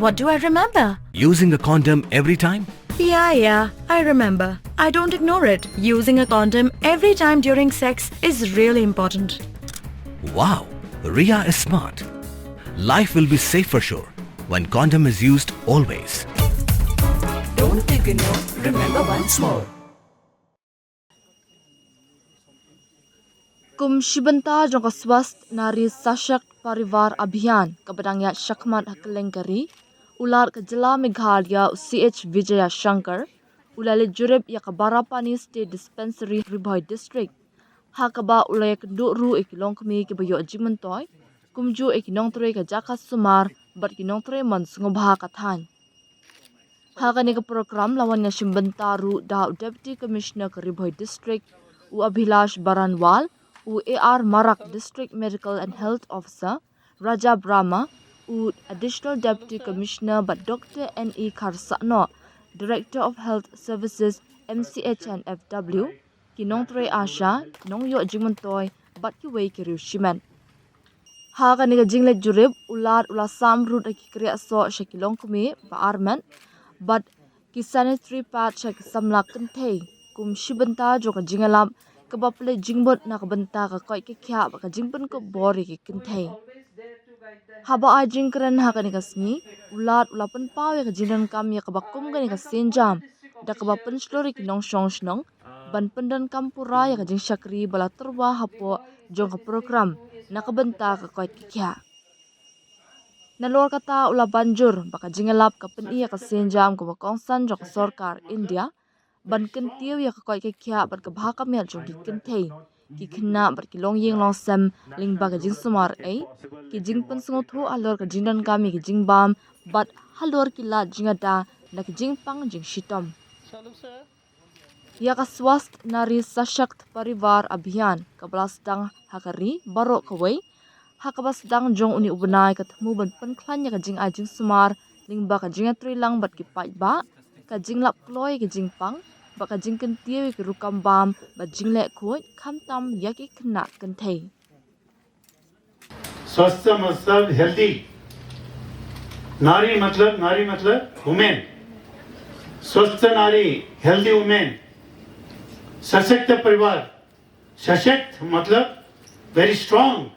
What do I remember? Using a condom every time? Yeah, I remember. I don't ignore it. Using a condom every time during sex is really important. Wow, Ria is smart. Life will be safe for sure when condom is used always. Don't ignore, remember once more. Kum Shibanta Jong Swast Nari Sashak Parivar Abhiyan Kabadangya Shakmat Hakalengkari Ular Kajala Meghalaya CH Vijaya Shankar Ulale Jureb Yakabarapani State Dispensary Riboy District Hakaba Ulayak Duru Ikilongkmi Kibayo Jimantoy Kumju Ikinongtre Kajaka Sumar But Kinongtre Monsungobha Kathan Hakanika program lawan Shimbantaru Da Deputy Commissioner Riboy District U Abhilash Baranwal U AR Marak District Medical and Health Officer Raja Brahma U Additional Deputy Commissioner but Dr. N.E. Karsano Director of Health Services MCH and FW Kinongtre Asha Nongyo Jimantoy but Kiway Kiriu Shiman Haga niga jingle jurib ula samrut akikriya so shakilong kumi ba arman but ki sanitary pad shak samlak kentei kum shibanta jo ka jingalam ka baple jingbot na ka banta ka koi ke kya ba ka jingpun ko bori ki kentei haba a jingkran ha ka niga smi ula pen pawe ka jingran kam ya ka bakum ka niga senjam da ka bapen slori ki nong shong shnong ban pendan kampura ya ka jing shakri bala terwa hapo jong ka program nakabenta ka koit kikya. Nalor kata ula banjur baka jingalap ka peniya ka senjam ko bakongsan jok sorkar India ban kentiw ya ka koit kikya bat ka bhaka mel jong ki kentei ki khna bat ki long yeng long sam ling ba ka jing sumar ai ki jing pen sungo thu alor ka jingdan kami ki jing bam bat halor ki la jingada na ki jing pang jing shitom. Ya ka swast nari sashakt parivar abhiyan kablas dang hakari barok kawai hakabas dang jong uni ubnai katmu ban penklan ya ka jing ajing sumar lingba ka jing atri lang bat ki pai ba ka jing lap ploy ki jing pang ba ka jing kan tiwi ki rukam bam ba jing le khoi kham tam ya ki khna kan thei स्वस्थ मतलब healthy नारी मतलब women स्वस्थ नारी healthy women सशक्त परिवार सशक्त मतलब very strong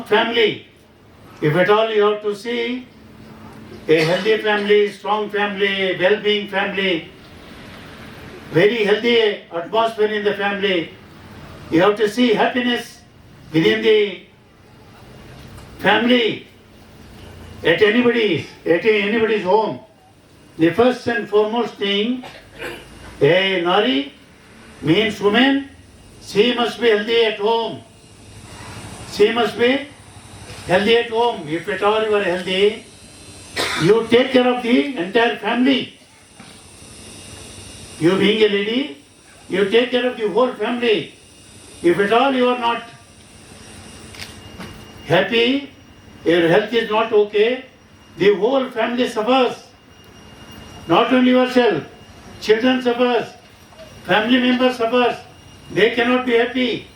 family. If at all you have to see a healthy family, strong family, well-being family, very healthy atmosphere in the family, you have to see happiness within the family, at anybody's home. The first and foremost thing, a nari means woman, she must be healthy at home. She must be healthy at home. If at all you are healthy, you take care of the entire family. You being a lady, you take care of the whole family. If at all you are not happy, your health is not okay, the whole family suffers. Not only yourself, children suffers, family members suffers. They cannot be happy.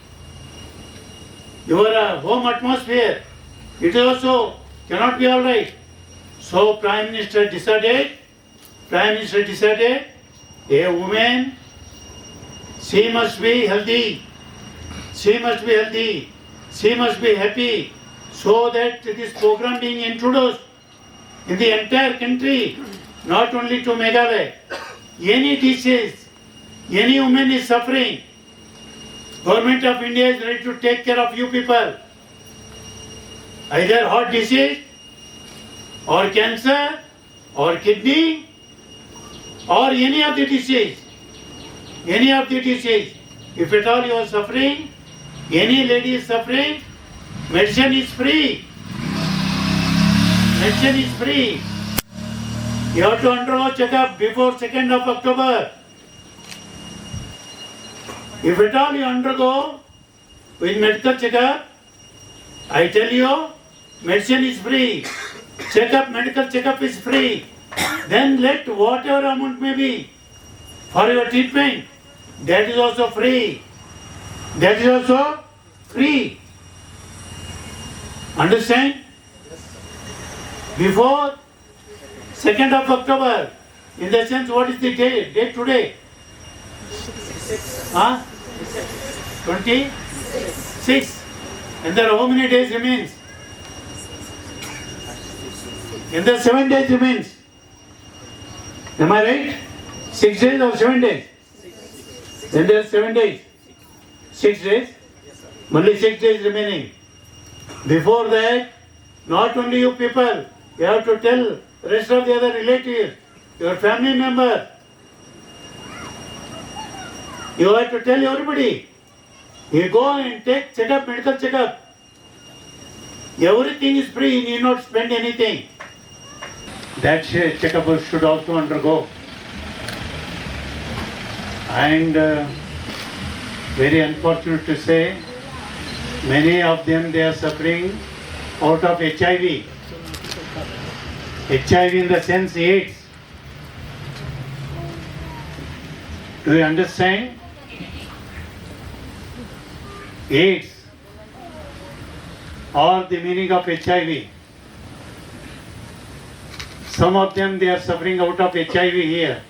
Your home atmosphere, it also cannot be all right. So Prime Minister decided, a woman, she must be healthy. She must be healthy. She must be happy. So that this program being introduced in the entire country, not only to Meghalaya, any disease, any woman is suffering, Government of India is ready to take care of you people. Either heart disease, or cancer, or kidney, or any of the disease. If at all you are suffering, any lady is suffering, medicine is free. You have to undergo checkup before 2nd of October. If at all you undergo with medical checkup, I tell you, medicine is free. Medical checkup is free. Then let whatever amount may be for your treatment, that is also free. Understand? before 2nd of October. In the sense, what is the date today? Huh? 26. And there how many days remains? And there 7 days remains. Am I right? 6 days or 7 days? Then there are 7 days. 6 days? Only 6 days remaining. Before that, not only you people, you have to tell rest of the other relatives, your family member. You have to tell everybody. You go and take checkup, medical checkup. Everything is free, you need not spend anything. That checkup should also undergo. And very unfortunate to say, many of them they are suffering out of HIV. HIV in the sense AIDS. Do you understand? AIDS or the meaning of HIV. Some of them they are suffering out of HIV here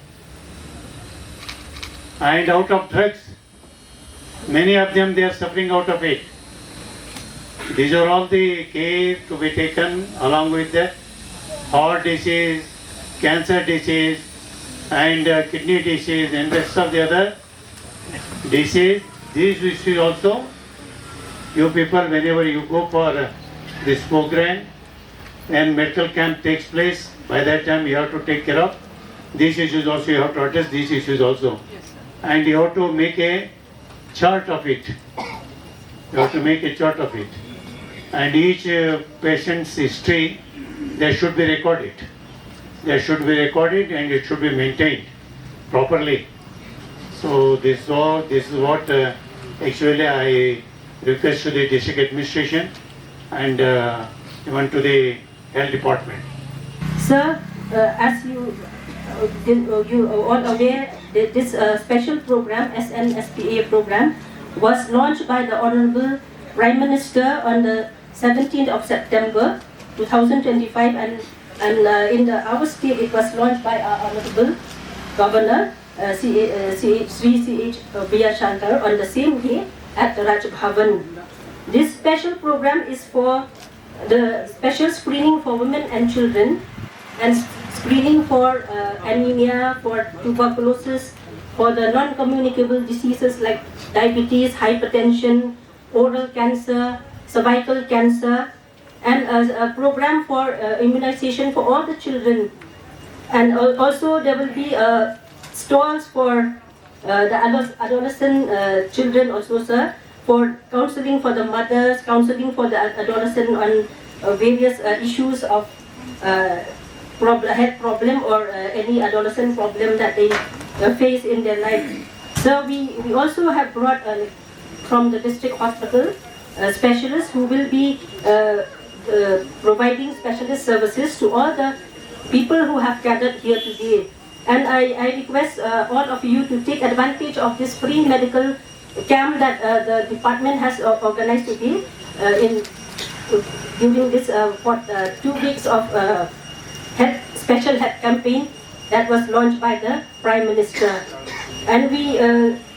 and out of drugs. Many of them they are suffering out of it. These are all the care to be taken along with the heart disease, cancer disease and kidney disease and rest of the other disease. These issues also you people whenever you go for this program and medical camp takes place, by that time you have to take care of these issues also, you have to address these issues also. And you have to make a chart of it. You have to make a chart of it. And each patient's history, there should be recorded. There should be recorded and it should be maintained properly. So this is what actually I request to the district administration and even to the health department. Sir, as you all aware, this special program, SNSPA program, was launched by the Honorable Prime Minister on the 17th of September 2025 and in our state it was launched by our Honorable Governor Sri C.H. Shankar on the same day at the Raj Bhavan. This special program is for the special screening for women and children and screening for anemia, for tuberculosis, for the non-communicable diseases like diabetes, hypertension, oral cancer, cervical cancer, and a program for immunization for all the children. And also there will be stalls for the adolescent children also, sir, for counseling for the mothers, counseling for the adolescent on various issues of health problem or any adolescent problem that they face in their life. So we also have brought from the district hospital specialists who will be providing specialist services to all the people who have gathered here today. And I request all of you to take advantage of this free medical camp that the department has organized today during this 2 weeks of special health campaign that was launched by the Prime Minister. And we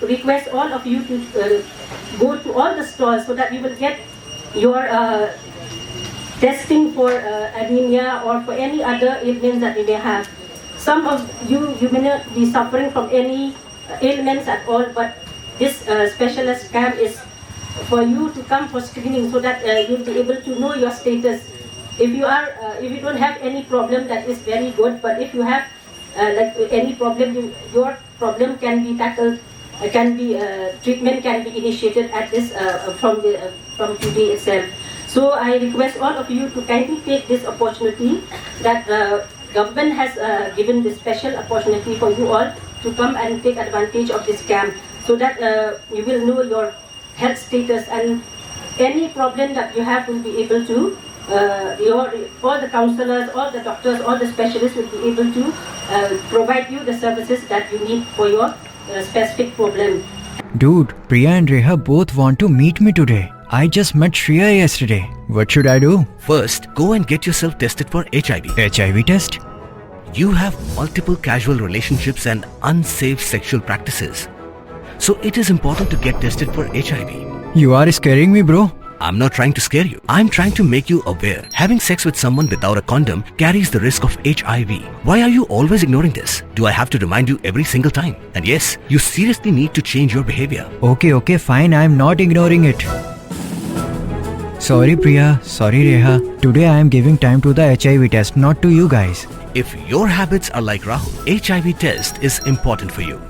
request all of you to go to all the stores so that you will get your testing for anemia or for any other ailments that you may have. Some of you may not be suffering from any ailments at all, but this specialist camp is for you to come for screening so that you'll be able to know your status. If you don't have any problem, that is very good. But if you have like any problem, your problem can be tackled. Treatment can be initiated at this from today itself. So I request all of you to kindly take this opportunity that government has given this special opportunity for you all to come and take advantage of this camp so that you will know your health status and any problem that you have will be able to, all the counselors, all the doctors, all the specialists will be able to provide you the services that you need for your specific problem. Dude, Priya and Reha both want to meet me today. I just met Shreya yesterday. What should I do? First, go and get yourself tested for HIV. HIV test? You have multiple casual relationships and unsafe sexual practices. So it is important to get tested for HIV. You are scaring me, bro. I'm not trying to scare you. I'm trying to make you aware. Having sex with someone without a condom carries the risk of HIV. Why are you always ignoring this? Do I have to remind you every single time? And yes, you seriously need to change your behavior. Okay, fine. I'm not ignoring it. Sorry, Priya. Sorry, Reha. Today I am giving time to the HIV test, not to you guys. If your habits are like Rahul, HIV test is important for you.